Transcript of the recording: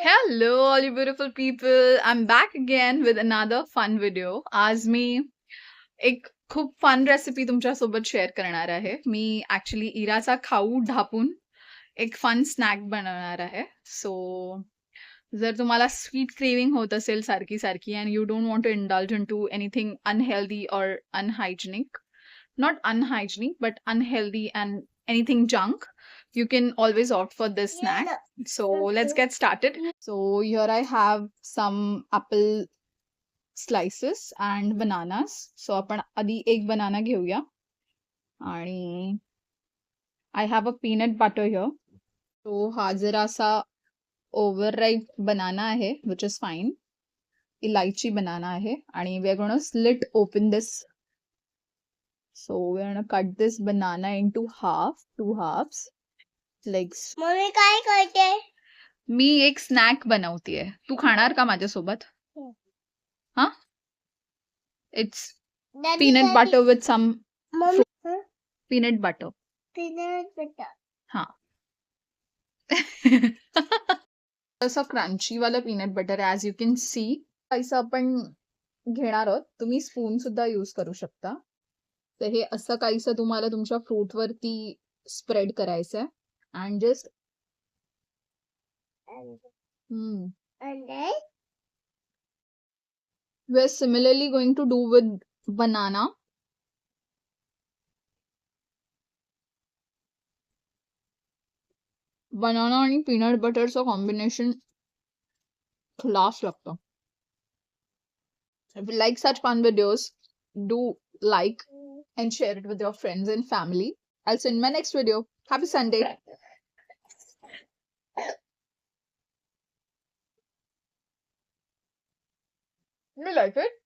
Hello, all you beautiful people. I'm back again with another fun video. आज मी एक खूप fun recipe तुमच्यासोबत share करणार आहे. मी ऍक्च्युली इराचा खाऊ ढापून एक फन स्नॅक बनवणार आहे. सो जर तुम्हाला स्वीट क्रेविंग होत असेल सारखी सारखी and you don't want to indulge into anything unhealthy और unhygienic, not unhygienic but unhealthy and anything junk, you can always opt for this snack. So let's get started. So here I have some apple slices and bananas. So आपण आधी एक banana घेऊया आणि I have a peanut butter here. So हा जरासा overripe banana आहे, which is fine. इलायची banana आहे आणि we are going to slit open this. So we're gonna cut this banana into two halves, like mummy काय करते? मी एक snack बनवतीये. तू खाणार का माझ्यासोबत? हा? It's peanut butter with some mummy peanut butter. peanut butter. हा. असं क्रंची वाला peanut butter as you can see. असं आपण घेणार आहोत. तुम्ही स्पून सुद्धा यूज करू शकता. तर हे असं काहीसं तुम्हाला तुमच्या फ्रूट वरती स्प्रेड करायचंय and just And then we're similarly going to do with banana. Banana आणि peanut butterचं कॉम्बिनेशन क्लास लागतं. If you like such fun videos, do like and share it with your friends and family. I'll see you in my next video. Happy Sunday. You like it?